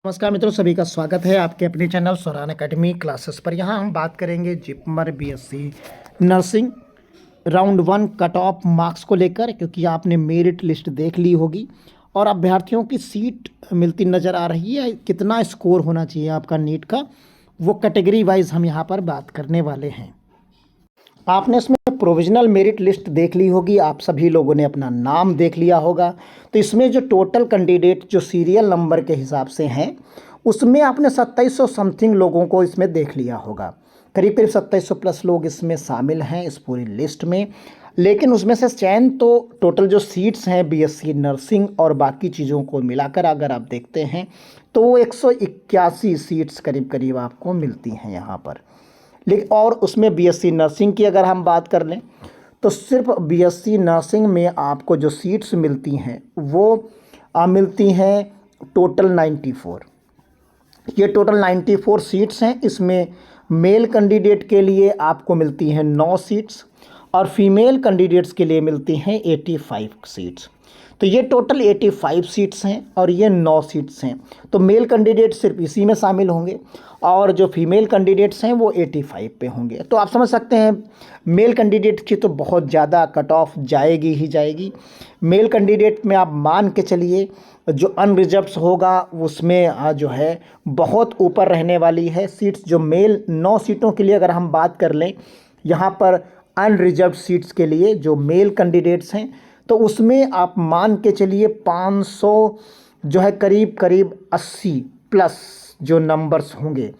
नमस्कार मित्रों, सभी का स्वागत है आपके अपने चैनल सोरान एकेडमी क्लासेस पर। यहाँ हम बात करेंगे JIPMER BSc nursing round 1 cut off marks को लेकर, क्योंकि आपने मेरिट लिस्ट देख ली होगी और अभ्यर्थियों की सीट मिलती नज़र आ रही है। कितना स्कोर होना चाहिए आपका नीट का, वो कैटेगरी वाइज हम यहाँ पर बात करने वाले हैं। आपने इसमें प्रोविजनल मेरिट लिस्ट देख ली होगी, आप सभी लोगों ने अपना नाम देख लिया होगा। तो इसमें जो टोटल कैंडिडेट जो सीरियल नंबर के हिसाब से हैं, उसमें आपने 2700 समथिंग लोगों को इसमें देख लिया होगा। करीब करीब 2700 प्लस लोग इसमें शामिल हैं इस पूरी लिस्ट में। लेकिन उसमें से चयन तो टोटल जो सीट्स हैं बीएससी नर्सिंग और बाकी चीज़ों को मिलाकर अगर आप देखते हैं तो वो 181 सीट्स करीब करीब आपको मिलती हैं यहाँ पर। लेकिन और उसमें बीएससी नर्सिंग की अगर हम बात कर लें तो सिर्फ बीएससी नर्सिंग में आपको जो सीट्स मिलती हैं वो मिलती हैं टोटल 94। ये टोटल 94 सीट्स हैं। इसमें मेल कैंडिडेट के लिए आपको मिलती हैं 9 सीट्स और फीमेल कैंडिडेट्स के लिए मिलती हैं 85 सीट्स। तो ये टोटल 85 सीट्स हैं और ये 9 सीट्स हैं। तो मेल कैंडिडेट सिर्फ इसी में शामिल होंगे और जो फीमेल कैंडिडेट्स हैं वो 85 पे होंगे। तो आप समझ सकते हैं मेल कैंडिडेट की तो बहुत ज़्यादा कट ऑफ जाएगी ही जाएगी। मेल कैंडिडेट में आप मान के चलिए जो अनरिजर्व्ड होगा उसमें जो है बहुत ऊपर रहने वाली है सीट्स। जो मेल 9 सीटों के लिए अगर हम बात कर लें यहाँ पर अनरिजर्व्ड सीट्स के लिए जो मेल कैंडिडेट्स हैं, तो उसमें आप मान के चलिए 500 जो है करीब करीब 80 प्लस जो नंबर्स होंगे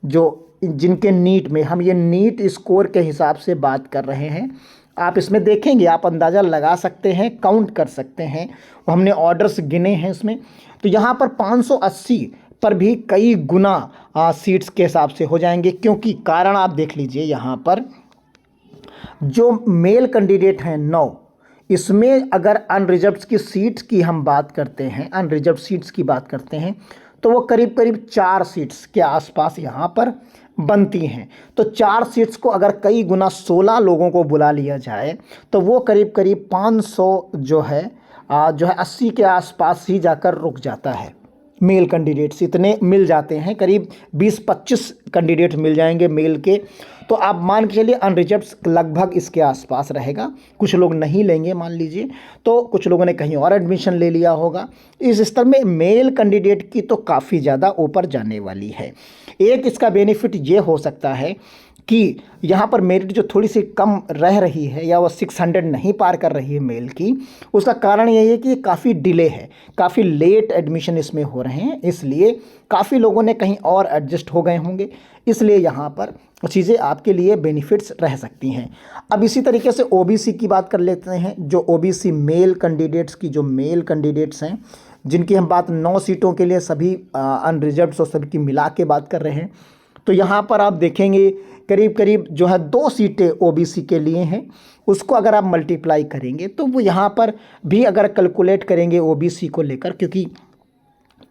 जो जिनके नीट में, हम ये नीट स्कोर के हिसाब से बात कर रहे हैं। आप इसमें देखेंगे, आप अंदाज़ा लगा सकते हैं, काउंट कर सकते हैं। हमने ऑर्डर्स गिने हैं इसमें, तो यहाँ पर 580 पर भी कई गुना सीट्स के हिसाब से हो जाएंगे। क्योंकि कारण आप देख लीजिए यहाँ पर जो मेल कैंडिडेट हैं 9, इसमें अगर अनरिजर्व्ड की सीट्स की हम बात करते हैं, अनरिजर्व्ड सीट्स की बात करते हैं तो वो करीब करीब 4 सीट्स के आसपास यहाँ पर बनती हैं। तो 4 सीट्स को अगर कई गुना 16 लोगों को बुला लिया जाए तो वो करीब करीब 500 जो है 80 के आसपास ही जाकर रुक जाता है। मेल कैंडिडेट्स इतने मिल जाते हैं, करीब 20-25 कैंडिडेट मिल जाएंगे मेल के। तो आप मान के चलिए अनरिजर्व्ड लगभग इसके आसपास रहेगा। कुछ लोग नहीं लेंगे मान लीजिए, तो कुछ लोगों ने कहीं और एडमिशन ले लिया होगा। इस स्तर में मेल कैंडिडेट की तो काफ़ी ज़्यादा ऊपर जाने वाली है। एक इसका बेनिफिट ये हो सकता है कि यहाँ पर मेरिट जो थोड़ी सी कम रह रही है या वो 600 नहीं पार कर रही है मेल की, उसका कारण यही है कि काफ़ी डिले है, काफ़ी लेट एडमिशन इसमें हो रहे हैं, इसलिए काफ़ी लोगों ने कहीं और एडजस्ट हो गए होंगे, इसलिए यहाँ पर चीज़ें आपके लिए बेनिफिट्स रह सकती हैं। अब इसी तरीके से ओबीसी की बात कर लेते हैं। जो ओबीसी मेल कैंडिडेट्स की जो मेल कैंडिडेट्स हैं जिनकी हम बात 9 सीटों के लिए सभी अनरिजर्व्ड और सभी की मिला के बात कर रहे हैं, तो यहाँ पर आप देखेंगे करीब करीब जो है 2 सीटें ओबीसी के लिए हैं। उसको अगर आप मल्टीप्लाई करेंगे तो वो यहाँ पर भी अगर कैलकुलेट करेंगे ओबीसी को लेकर, क्योंकि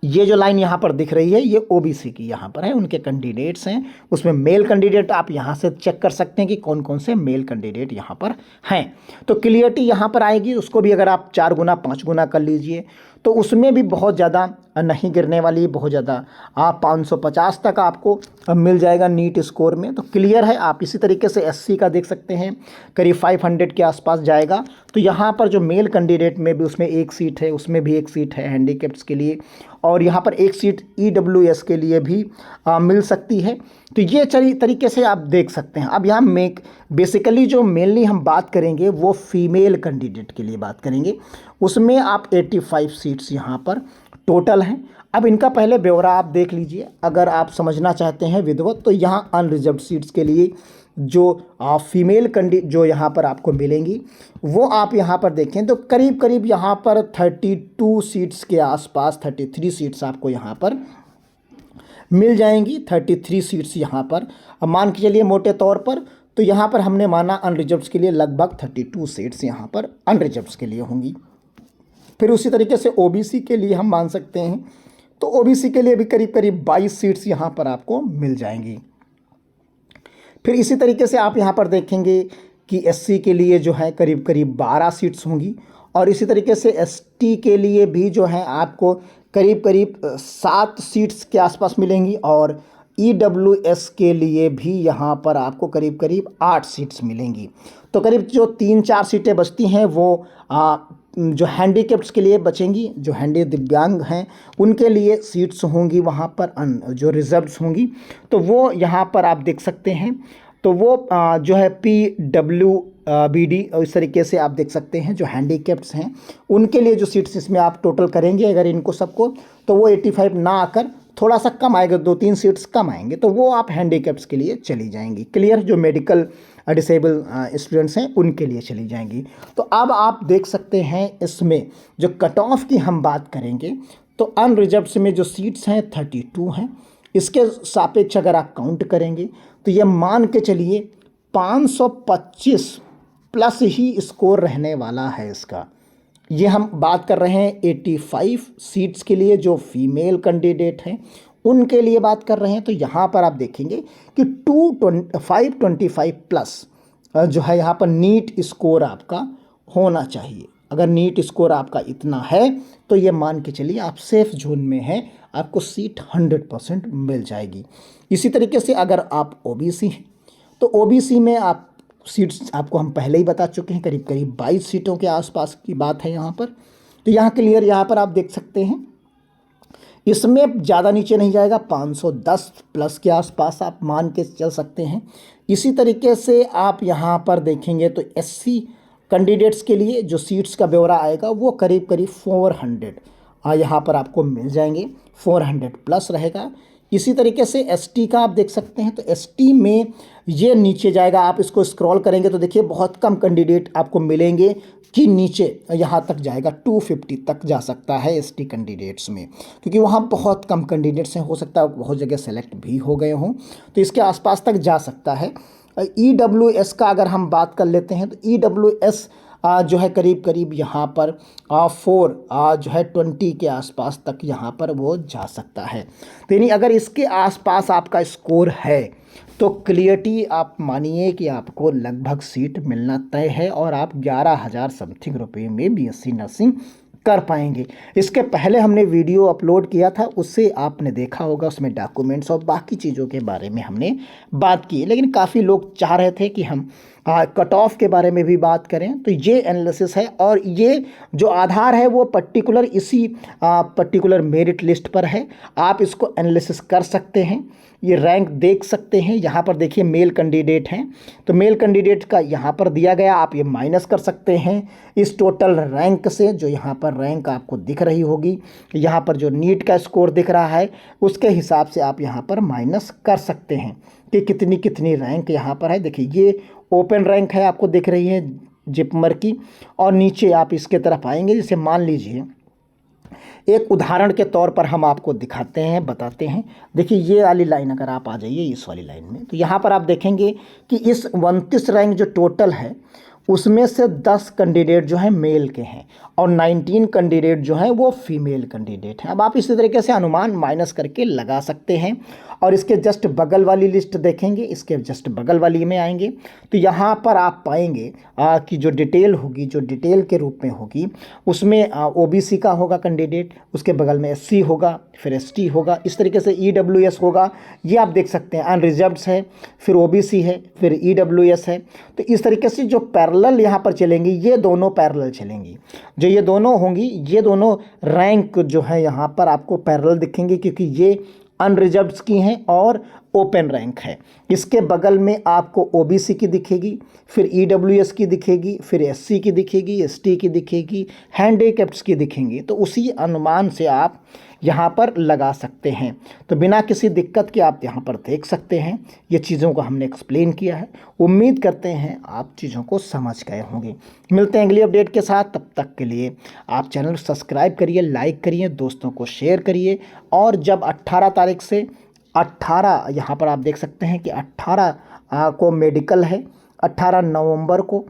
ये जो लाइन यहाँ पर दिख रही है ये ओबीसी की यहाँ पर है, उनके कैंडिडेट्स हैं। उसमें मेल कैंडिडेट आप यहाँ से चेक कर सकते हैं कि कौन कौन से मेल कैंडिडेट यहाँ पर हैं। तो क्लियरिटी यहाँ पर आएगी, उसको भी अगर आप 4 गुना 5 गुना कर लीजिए तो उसमें भी बहुत ज़्यादा नहीं गिरने वाली, बहुत ज़्यादा आप 550 तक आपको मिल जाएगा नीट स्कोर में। तो क्लियर है। आप इसी तरीके से एससी का देख सकते हैं, करीब 500 के आसपास जाएगा। तो यहाँ पर जो मेल कैंडिडेट में भी उसमें 1 सीट है, उसमें भी 1 सीट है हैंडीकैप्स के लिए, और यहाँ पर 1 सीट ईडब्ल्यूएस के लिए भी मिल सकती है। तो ये तरीके से आप देख सकते हैं। अब यहाँ बेसिकली जो मेनली हम बात करेंगे वो फीमेल कैंडिडेट के लिए बात करेंगे। उसमें आप 85 सीट्स यहाँ पर टोटल हैं। अब इनका पहले ब्यौरा आप देख लीजिए अगर आप समझना चाहते हैं विधिवत। तो यहाँ अनरिजर्व्ड सीट्स के लिए जो फीमेल कैंडिडेट जो यहाँ पर आपको मिलेंगी वो आप यहाँ पर देखें तो करीब करीब यहाँ पर 32 सीट्स के आसपास 33 सीट्स आपको यहाँ पर मिल जाएंगी। 33 सीट्स यहाँ पर अब मान के चलिए मोटे तौर पर, तो यहाँ पर हमने माना अनरिजर्व्ड के लिए लगभग 32 सीट्स यहाँ पर अनरिजर्व्ड के लिए होंगी। फिर उसी तरीके से ओबीसी के लिए हम मान सकते हैं, तो ओबीसी के लिए भी करीब करीब 22 सीट्स यहाँ पर आपको मिल जाएंगी। फिर इसी तरीके से आप यहाँ पर देखेंगे कि एससी के लिए जो है करीब करीब 12 सीट्स होंगी और इसी तरीके से एसटी के लिए भी जो है आपको करीब करीब 7 सीट्स के आसपास मिलेंगी और EWS के लिए भी यहाँ पर आपको करीब करीब 8 सीट्स मिलेंगी। तो करीब जो 3-4 सीटें बचती हैं वो जो हैंडीकैप्ड्स के लिए बचेंगी, जो दिव्यांग हैं उनके लिए सीट्स होंगी वहाँ पर जो रिजर्व्स होंगी। तो वो यहाँ पर आप देख सकते हैं। तो वो जो है PWBD इस तरीके से आप देख सकते हैं, जो हैंडीकैप्ड्स हैं उनके लिए जो सीट्स इसमें आप टोटल करेंगे अगर इनको सबको, तो वो 85 ना आकर थोड़ा सा कम आएगा, 2-3 सीट्स कम आएंगे, तो वो आप हैंडीकैप्ड्स के लिए चली जाएंगी। क्लियर? जो मेडिकल डिसेबल स्टूडेंट्स हैं उनके लिए चली जाएंगी। तो अब आप देख सकते हैं इसमें जो कट ऑफ की हम बात करेंगे तो अनरिजर्व्ड में जो सीट्स हैं 32 हैं। इसके सापेक्ष अगर आप काउंट करेंगे तो ये मान के चलिए 525 प्लस ही स्कोर रहने वाला है इसका। ये हम बात कर रहे हैं 85 सीट्स के लिए, जो फीमेल कैंडिडेट हैं उनके लिए बात कर रहे हैं। तो यहाँ पर आप देखेंगे कि 525 प्लस जो है यहाँ पर नीट स्कोर आपका होना चाहिए। अगर नीट स्कोर आपका इतना है तो ये मान के चलिए आप सेफ जोन में हैं, आपको सीट 100% मिल जाएगी। इसी तरीके से अगर आप OBC हैं तो OBC में आप सीट्स आपको हम पहले ही बता चुके हैं, करीब करीब 22 सीटों के आसपास की बात है यहाँ पर। तो यहाँ क्लियर, यहाँ पर आप देख सकते हैं इसमें ज़्यादा नीचे नहीं जाएगा, 510 प्लस के आसपास आप मान के चल सकते हैं। इसी तरीके से आप यहाँ पर देखेंगे तो SC कैंडिडेट्स के लिए जो सीट्स का ब्यौरा आएगा वो करीब करीब 400 यहाँ पर आपको मिल जाएंगे, 400 प्लस रहेगा। इसी तरीके से ST का आप देख सकते हैं, तो ST में ये नीचे जाएगा। आप इसको स्क्रॉल करेंगे तो देखिए बहुत कम कैंडिडेट आपको मिलेंगे कि नीचे यहाँ तक जाएगा, 250 तक जा सकता है ST कैंडिडेट्स में, क्योंकि वहाँ बहुत कम कैंडिडेट्स हैं। हो सकता है बहुत जगह सेलेक्ट भी हो गए हों, तो इसके आसपास तक जा सकता है। EWS का अगर हम बात कर लेते हैं तो EWS जो है करीब करीब यहाँ पर 20 के आसपास तक यहाँ पर वो जा सकता है। तो यानी अगर इसके आसपास आपका स्कोर है तो क्लियरटी आप मानिए कि आपको लगभग सीट मिलना तय है और आप 11,000 समथिंग रुपये में BSc नर्सिंग कर पाएंगे। इसके पहले हमने वीडियो अपलोड किया था, उससे आपने देखा होगा, उसमें डॉक्यूमेंट्स और बाकी चीज़ों के बारे में हमने बात की। लेकिन काफ़ी लोग चाह रहे थे कि हम कट ऑफ के बारे में भी बात करें, तो ये एनालिसिस है और ये जो आधार है वो पर्टिकुलर इसी पर्टिकुलर मेरिट लिस्ट पर है। आप इसको एनालिसिस कर सकते हैं, ये रैंक देख सकते हैं। यहाँ पर देखिए मेल कैंडिडेट हैं, तो मेल कैंडिडेट का यहाँ पर दिया गया, आप ये माइनस कर सकते हैं इस टोटल रैंक से। जो यहाँ पर रैंक आपको दिख रही होगी, यहाँ पर जो नीट का स्कोर दिख रहा है उसके हिसाब से आप यहाँ पर माइनस कर सकते हैं कि कितनी कितनी रैंक यहाँ पर है। देखिए ये ओपन रैंक है, आपको दिख रही है जिपमर की, और नीचे आप इसके तरफ आएंगे। जैसे मान लीजिए एक उदाहरण के तौर पर हम आपको दिखाते हैं, बताते हैं। देखिए ये वाली लाइन अगर आप आ जाइए इस वाली लाइन में, तो यहाँ पर आप देखेंगे कि इस 29 रैंक जो टोटल है उसमें से 10 कैंडिडेट जो हैं मेल के हैं और 19 कैंडिडेट जो हैं वो फीमेल कैंडिडेट हैं। अब आप इसी तरीके से अनुमान माइनस करके लगा सकते हैं। और इसके जस्ट बगल वाली लिस्ट देखेंगे, इसके जस्ट बगल वाली में आएंगे तो यहाँ पर आप पाएंगे कि जो डिटेल होगी, जो डिटेल के रूप में होगी, उसमें OBC का होगा कैंडिडेट, उसके बगल में SC होगा, फिर ST होगा, इस तरीके से EWS होगा। ये आप देख सकते हैं अनरिजर्व्ड है, फिर OBC है, फिर EWS है। तो इस तरीके से जो पैरेलल यहाँ पर चलेंगी, ये दोनों पैरेलल चलेंगी। जो ये दोनों होंगी, ये दोनों रैंक जो है यहाँ पर आपको पैरेलल दिखेंगे, क्योंकि ये अनरिजर्व्ड की हैं और ओपन रैंक है। इसके बगल में आपको OBC की दिखेगी, फिर EWS की दिखेगी, फिर SC की दिखेगी, ST की दिखेगी, हैंडीकैप्ड्स की दिखेंगी। तो उसी अनुमान से आप यहाँ पर लगा सकते हैं। तो बिना किसी दिक्कत के आप यहाँ पर देख सकते हैं। ये चीज़ों को हमने एक्सप्लेन किया है। उम्मीद करते हैं आप चीज़ों को समझ गए होंगे। मिलते हैं अगली अपडेट के साथ, तब तक के लिए आप चैनल सब्सक्राइब करिए, लाइक करिए, दोस्तों को शेयर करिए। और जब 18 तारीख से 18 यहाँ पर आप देख सकते हैं कि 18 को मेडिकल है, 18 नवंबर को,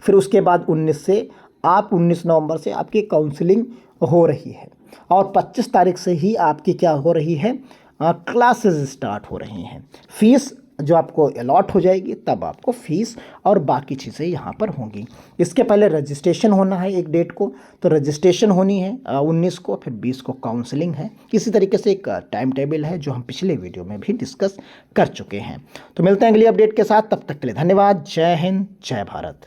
फिर उसके बाद 19 नवंबर से आपकी काउंसलिंग हो रही है और 25 तारीख से ही आपकी क्या हो रही है, क्लासेस स्टार्ट हो रही हैं। फीस जो आपको अलॉट हो जाएगी तब आपको फ़ीस और बाकी चीज़ें यहाँ पर होंगी। इसके पहले रजिस्ट्रेशन होना है एक डेट को, तो रजिस्ट्रेशन होनी है 19 को, फिर 20 को काउंसलिंग है। इसी तरीके से एक टाइम टेबल है जो हम पिछले वीडियो में भी डिस्कस कर चुके हैं। तो मिलते हैं अगली अपडेट के साथ, तब तक के लिए धन्यवाद। जय हिंद, जय भारत।